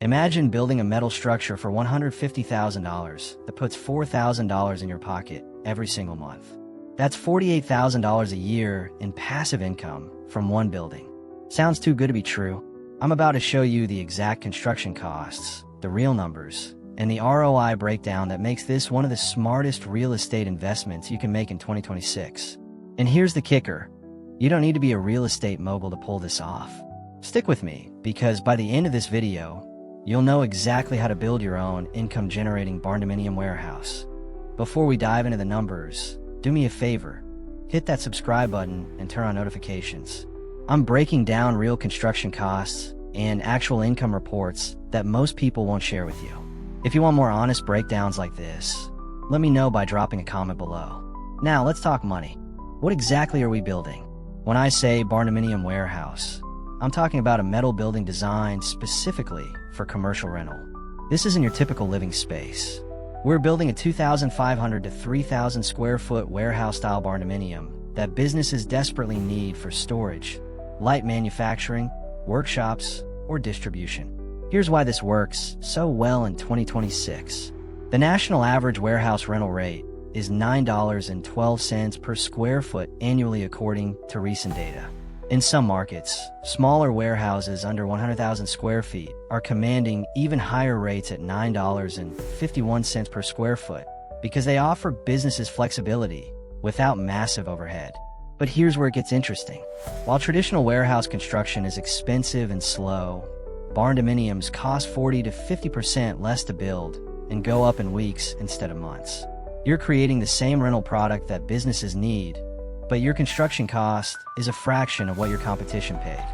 Imagine building a metal structure for $150,000 that puts $4,000 in your pocket every single month. That's $48,000 a year in passive income from one building. Sounds too good to be true? I'm about to show you the exact construction costs, the real numbers, and the ROI breakdown that makes this one of the smartest real estate investments you can make in 2026. And here's the kicker. You don't need to be a real estate mogul to pull this off. Stick with me, because by the end of this video, you'll know exactly how to build your own income-generating Barndominium warehouse. Before we dive into the numbers, do me a favor. Hit that subscribe button and turn on notifications. I'm breaking down real construction costs and actual income reports that most people won't share with you. If you want more honest breakdowns like this, let me know by dropping a comment below. Now let's talk money. What exactly are we building? When I say Barndominium warehouse, I'm talking about a metal building designed specifically for commercial rental. This isn't your typical living space. We're building a 2,500 to 3,000 square foot warehouse-style barndominium that businesses desperately need for storage, light manufacturing, workshops, or distribution. Here's why this works so well in 2026. The national average warehouse rental rate is $9.12 per square foot annually according to recent data. In some markets, smaller warehouses under 100,000 square feet are commanding even higher rates at $9.51 per square foot because they offer businesses flexibility without massive overhead. But here's where it gets interesting. While traditional warehouse construction is expensive and slow, barndominiums cost 40 to 50% less to build and go up in weeks instead of months. You're creating the same rental product that businesses need, but your construction cost is a fraction of what your competition paid.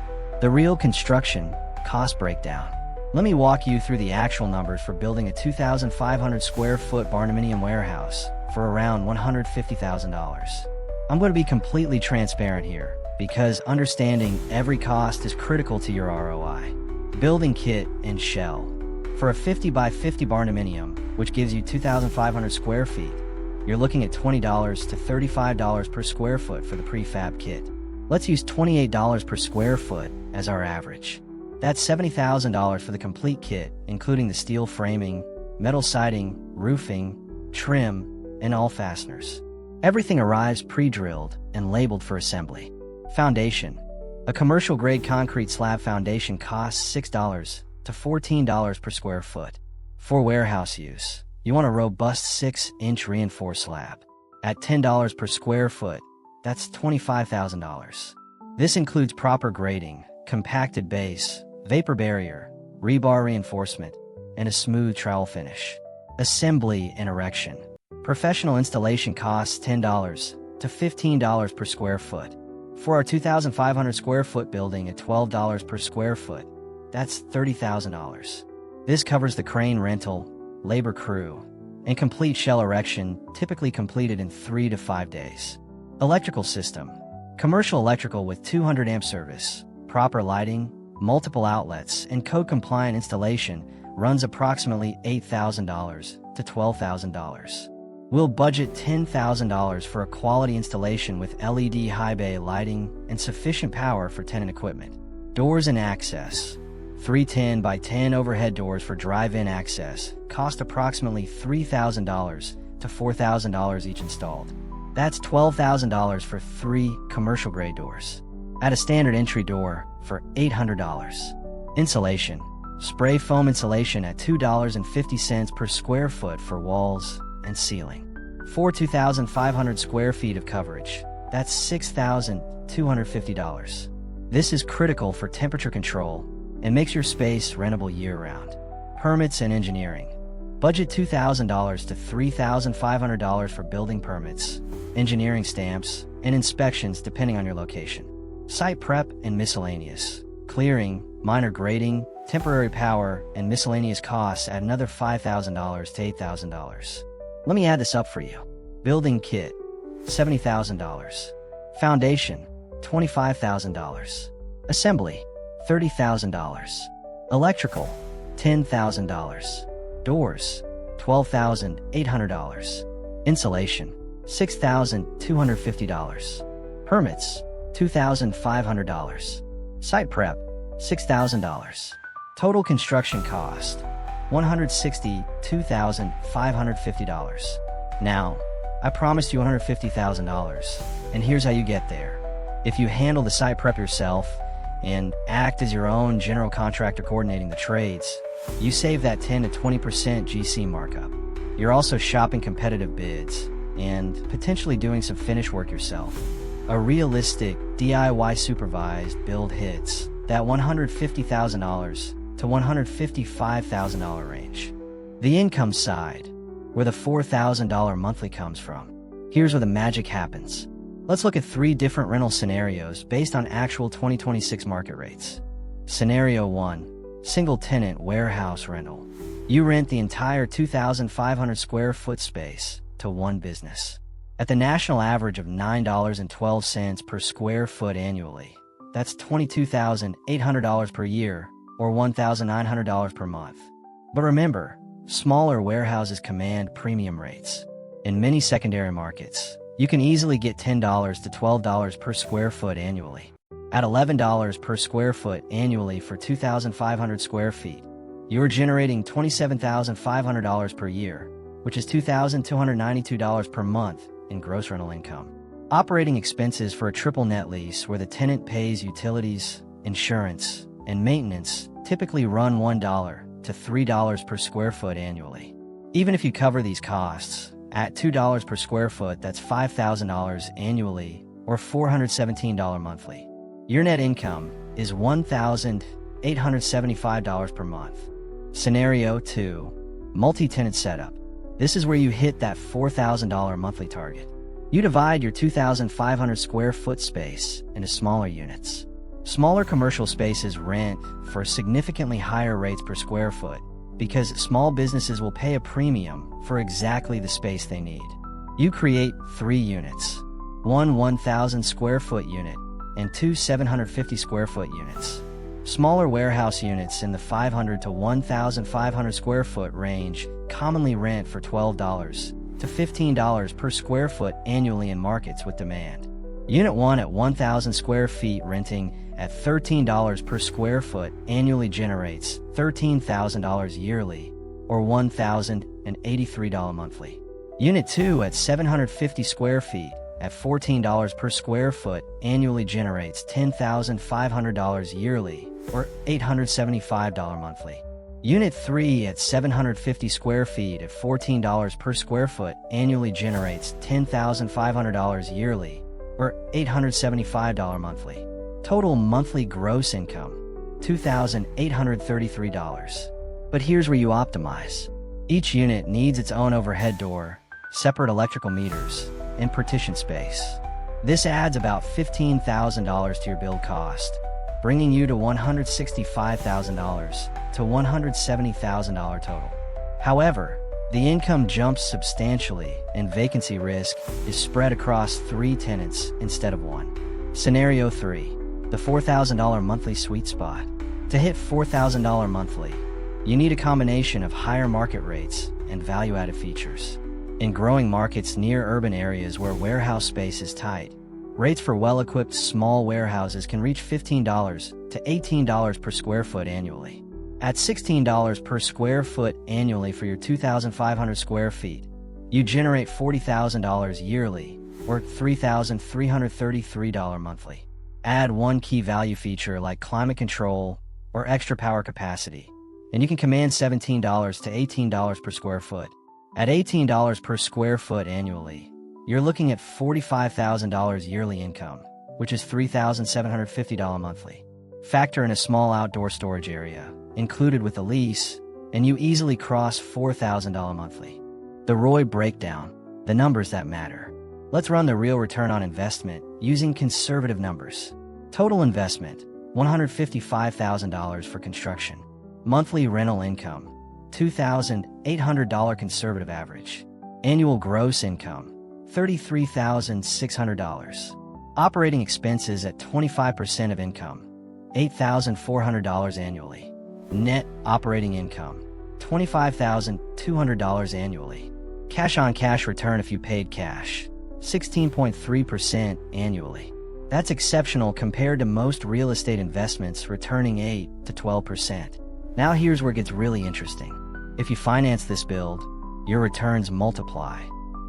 The real construction cost breakdown. Let me walk you through the actual numbers for building a 2,500 square foot barndominium warehouse for around $150,000. I'm going to be completely transparent here because understanding every cost is critical to your ROI. Building kit and shell. For a 50 by 50 barndominium, which gives you 2,500 square feet, you're looking at $20 to $35 per square foot for the prefab kit. Let's use $28 per square foot as our average. That's $70,000 for the complete kit, including the steel framing, metal siding, roofing, trim, and all fasteners. Everything arrives pre-drilled and labeled for assembly. Foundation. A commercial-grade concrete slab foundation costs $6 to $14 per square foot. For warehouse use, you want a robust 6-inch reinforced slab. At $10 per square foot, that's $25,000. This includes proper grading, compacted base, vapor barrier, rebar reinforcement, and a smooth trowel finish. Assembly and erection. Professional installation costs $10 to $15 per square foot. For our 2,500 square foot building at $12 per square foot, that's $30,000. This covers the crane rental, labor crew, and complete shell erection, typically completed in 3 to 5 days. Electrical system. Commercial electrical with 200 amp service, proper lighting, multiple outlets, and code-compliant installation runs approximately $8,000 to $12,000. We'll budget $10,000 for a quality installation with LED high bay lighting and sufficient power for tenant equipment. Doors and access. 3 10 by 10 overhead doors for drive-in access cost approximately $3,000 to $4,000 each installed. That's $12,000 for 3 commercial-grade doors. At a standard entry door for $800. Insulation. Spray foam insulation at $2.50 per square foot for walls and ceiling. For 2,500 square feet of coverage, that's $6,250. This is critical for temperature control and makes your space rentable year-round. Permits and engineering. Budget $2,000 to $3,500 for building permits, engineering stamps, and inspections depending on your location. Site prep and miscellaneous. Clearing, minor grading, temporary power, and miscellaneous costs add another $5,000 to $8,000. Let me add this up for you. Building kit, $70,000. Foundation, $25,000. Assembly, $30,000. Electrical, $10,000. Doors, $12,800. Insulation, $6,250. Permits, $2,500. Site prep, $6,000. Total construction cost, $162,550. Now, I promised you $150,000, and here's how you get there. If you handle the site prep yourself and act as your own general contractor coordinating the trades, you save that 10 to 20% GC markup. You're also shopping competitive bids and potentially doing some finish work yourself. A realistic DIY supervised build hits that $150,000 to $155,000 range. The income side, where the $4,000 monthly comes from. Here's where the magic happens. Let's look at 3 different rental scenarios based on actual 2026 market rates. Scenario 1, single tenant warehouse rental. You rent the entire 2,500 square foot space to one business. At the national average of $9.12 per square foot annually, that's $22,800 per year or $1,900 per month. But remember, smaller warehouses command premium rates. In many secondary markets, you can easily get $10 to $12 per square foot annually. At $11 per square foot annually for 2,500 square feet, you're generating $27,500 per year, which is $2,292 per month in gross rental income. Operating expenses for a triple net lease where the tenant pays utilities, insurance, and maintenance typically run $1 to $3 per square foot annually. Even if you cover these costs, at $2 per square foot, that's $5,000 annually or $417 monthly. Your net income is $1,875 per month. Scenario 2, multi-tenant setup. This is where you hit that $4,000 monthly target. You divide your 2,500 square foot space into smaller units. Smaller commercial spaces rent for significantly higher rates per square foot because small businesses will pay a premium for exactly the space they need. You create 3 units, one 1,000 square foot unit and 2 750 square foot units. Smaller warehouse units in the 500 to 1,500 square foot range commonly rent for $12 to $15 per square foot annually in markets with demand. Unit 1 at 1,000 square feet renting at $13 per square foot annually generates $13,000 yearly or $1,083 monthly. Unit 2 at 750 square feet at $14 per square foot annually generates $10,500 yearly or $875 monthly. Unit 3 at 750 square feet at $14 per square foot annually generates $10,500 yearly or $875 monthly. Total monthly gross income, $2,833. But here's where you optimize. Each unit needs its own overhead door, separate electrical meters, and partition space. This adds about $15,000 to your build cost, bringing you to $165,000 to $170,000 total. However, the income jumps substantially and vacancy risk is spread across 3 tenants instead of 1. Scenario 3, the $4,000 monthly sweet spot. To hit $4,000 monthly, you need a combination of higher market rates and value-added features. In growing markets near urban areas where warehouse space is tight, rates for well-equipped small warehouses can reach $15 to $18 per square foot annually. At $16 per square foot annually for your 2,500 square feet, you generate $40,000 yearly or $3,333 monthly. Add one key value feature like climate control or extra power capacity, and you can command $17 to $18 per square foot. At $18 per square foot annually, you're looking at $45,000 yearly income, which is $3,750 monthly. Factor in a small outdoor storage area, included with the lease, and you easily cross $4,000 monthly. The ROI breakdown, the numbers that matter. Let's run the real return on investment using conservative numbers. Total investment, $155,000 for construction. Monthly rental income, $2,800 conservative average. Annual gross income, $33,600. Operating expenses at 25% of income, $8,400 annually. Net operating income, $25,200 annually. Cash-on-cash return if you paid cash, 16.3% annually. That's exceptional compared to most real estate investments returning 8 to 12%. Now here's where it gets really interesting. If you finance this build, your returns multiply.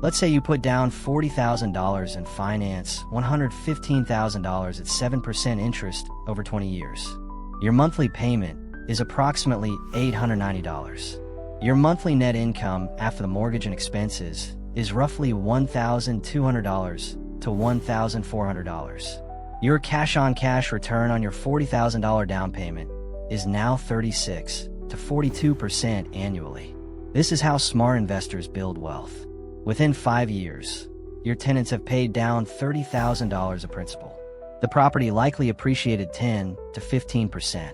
Let's say you put down $40,000 and finance $115,000 at 7% interest over 20 years. Your monthly payment is approximately $890. Your monthly net income after the mortgage and expenses is roughly $1,200 to $1,400. Your cash-on-cash return on your $40,000 down payment is now 36 to 42% annually. This is how smart investors build wealth. Within 5 years, your tenants have paid down $30,000 of principal. The property likely appreciated 10 to 15%,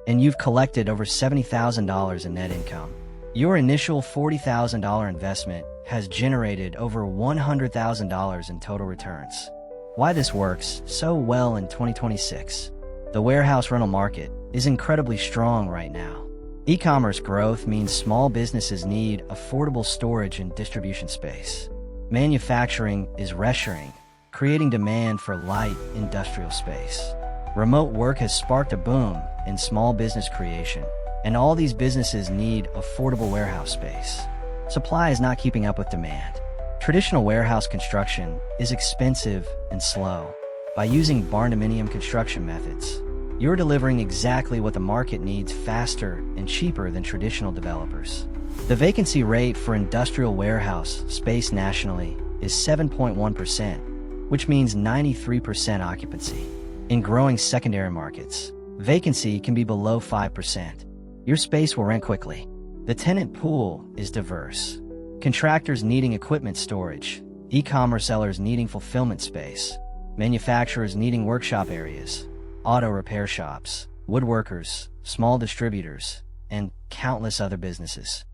and you've collected over $70,000 in net income. Your initial $40,000 investment has generated over $100,000 in total returns. Why this works so well in 2026? The warehouse rental market is incredibly strong right now. E-commerce growth means small businesses need affordable storage and distribution space. Manufacturing is reshoring, creating demand for light industrial space. Remote work has sparked a boom in small business creation, and all these businesses need affordable warehouse space. Supply is not keeping up with demand. Traditional warehouse construction is expensive and slow. By using Barndominium construction methods, you're delivering exactly what the market needs faster and cheaper than traditional developers. The vacancy rate for industrial warehouse space nationally is 7.1%, which means 93% occupancy. In growing secondary markets, vacancy can be below 5%. Your space will rent quickly. The tenant pool is diverse. Contractors needing equipment storage, e-commerce sellers needing fulfillment space, manufacturers needing workshop areas, auto repair shops, woodworkers, small distributors, and countless other businesses.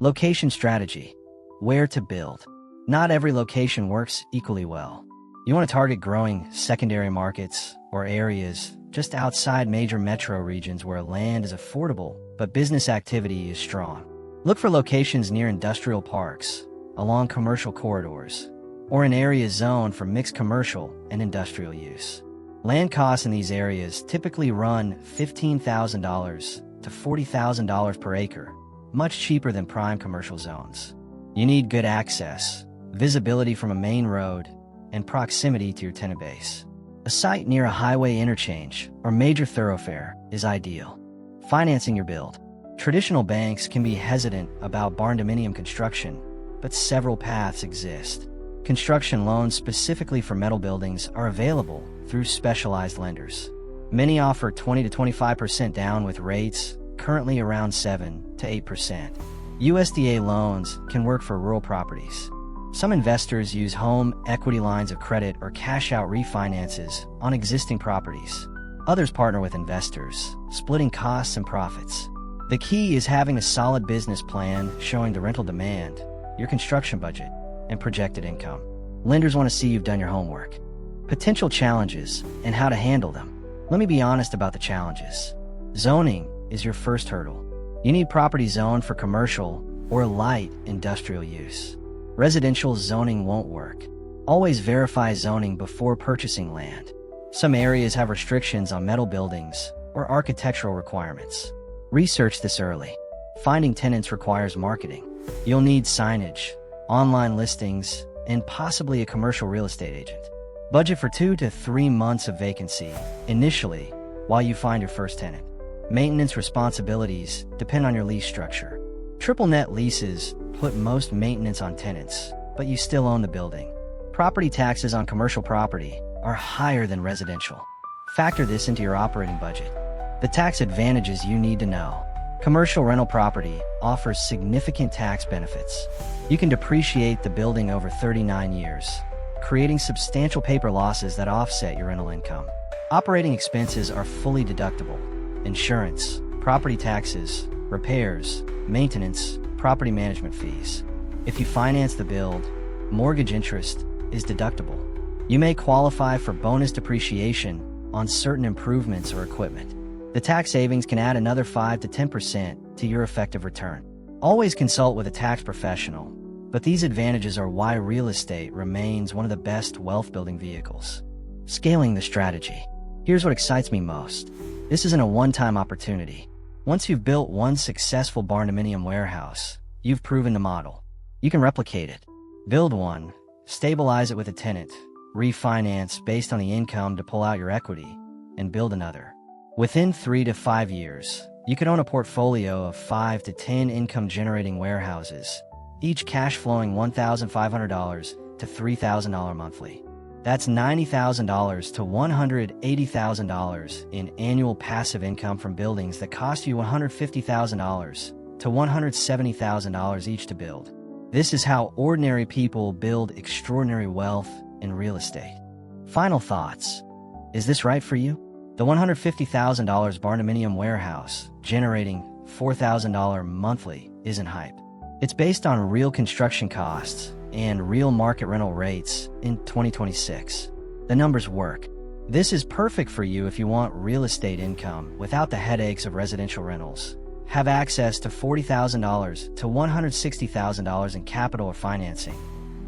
Location strategy. Where to build. Not every location works equally well. You want to target growing secondary markets or areas just outside major metro regions where land is affordable but business activity is strong. Look for locations near industrial parks, along commercial corridors, or in areas zoned for mixed commercial and industrial use. Land costs in these areas typically run $15,000 to $40,000 per acre, much cheaper than prime commercial zones. You need good access, visibility from a main road, and proximity to your tenant base. A site near a highway interchange or major thoroughfare is ideal. Financing your build. Traditional banks can be hesitant about barndominium construction, but several paths exist. Construction loans specifically for metal buildings are available through specialized lenders. Many offer 20 to 25% down with rates currently around 7 to 8%. USDA loans can work for rural properties. Some investors use home equity lines of credit or cash-out refinances on existing properties. Others partner with investors, splitting costs and profits. The key is having a solid business plan showing the rental demand, your construction budget, and projected income. Lenders want to see you've done your homework. Potential challenges and how to handle them. Let me be honest about the challenges. Zoning is your first hurdle. You need property zoned for commercial or light industrial use. Residential zoning won't work. Always verify zoning before purchasing land. Some areas have restrictions on metal buildings or architectural requirements. Research this early. Finding tenants requires marketing. You'll need signage, online listings, and possibly a commercial real estate agent. Budget for 2 to 3 months of vacancy initially while you find your first tenant. Maintenance responsibilities depend on your lease structure. Triple net leases put most maintenance on tenants, but you still own the building. Property taxes on commercial property are higher than residential. Factor this into your operating budget. The tax advantages you need to know. Commercial rental property offers significant tax benefits. You can depreciate the building over 39 years, creating substantial paper losses that offset your rental income. Operating expenses are fully deductible. Insurance, property taxes, repairs, maintenance, property management fees. If you finance the build, mortgage interest is deductible. You may qualify for bonus depreciation on certain improvements or equipment. The tax savings can add another 5 to 10% to your effective return. Always consult with a tax professional, but these advantages are why real estate remains one of the best wealth-building vehicles. Scaling the strategy. Here's what excites me most. This isn't a one-time opportunity. Once you've built one successful barndominium warehouse, you've proven the model. You can replicate it. Build one, stabilize it with a tenant, refinance based on the income to pull out your equity, and build another. Within 3 to 5 years, you could own a portfolio of 5 to 10 income-generating warehouses, each cash flowing $1,500 to $3,000 monthly. That's $90,000 to $180,000 in annual passive income from buildings that cost you $150,000 to $170,000 each to build. This is how ordinary people build extraordinary wealth in real estate. Final thoughts. Is this right for you? The $150,000 barndominium warehouse generating $4,000 monthly isn't hype. It's based on real construction costs and real market rental rates in 2026. The numbers work. This is perfect for you if you want real estate income without the headaches of residential rentals. Have access to $40,000 to $160,000 in capital or financing.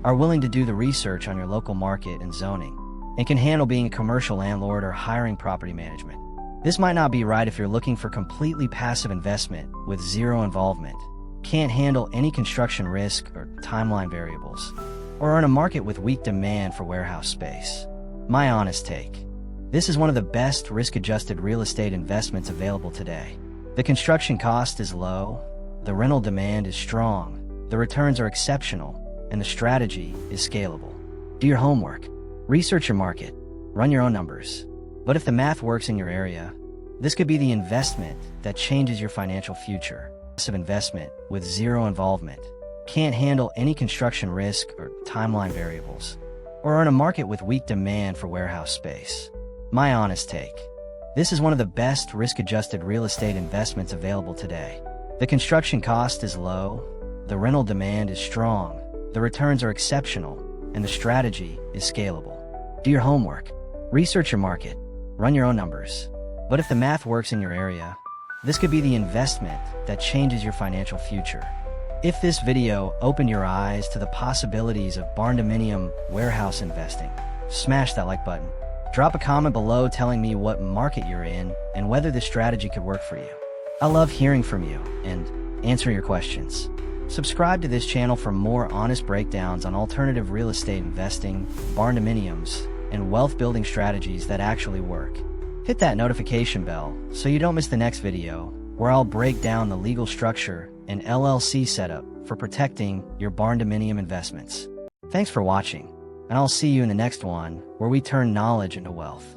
Are willing to do the research on your local market and zoning, and can handle being a commercial landlord or hiring property management. This might not be right if you're looking for completely passive investment with zero involvement, can't handle any construction risk or timeline variables, or are in a market with weak demand for warehouse space. My honest take. This is one of the best risk-adjusted real estate investments available today. The construction cost is low, the rental demand is strong, the returns are exceptional, and the strategy is scalable. Do your homework. Research your market. Run your own numbers. But if the math works in your area, this could be the investment that changes your financial future. Passive investment with zero involvement, can't handle any construction risk or timeline variables, or are in a market with weak demand for warehouse space. My honest take. This is one of the best risk-adjusted real estate investments available today. The construction cost is low, the rental demand is strong, the returns are exceptional, and the strategy is scalable. Do your homework. Research your market. Run your own numbers. But if the math works in your area, this could be the investment that changes your financial future. If this video opened your eyes to the possibilities of barndominium warehouse investing, smash that like button. Drop a comment below telling me what market you're in and whether this strategy could work for you. I love hearing from you and answering your questions. Subscribe to this channel for more honest breakdowns on alternative real estate investing, barndominiums, and wealth building strategies that actually work. Hit that notification bell so you don't miss the next video, where I'll break down the legal structure and LLC setup for protecting your barndominium investments. Thanks for watching, and I'll see you in the next one where we turn knowledge into wealth.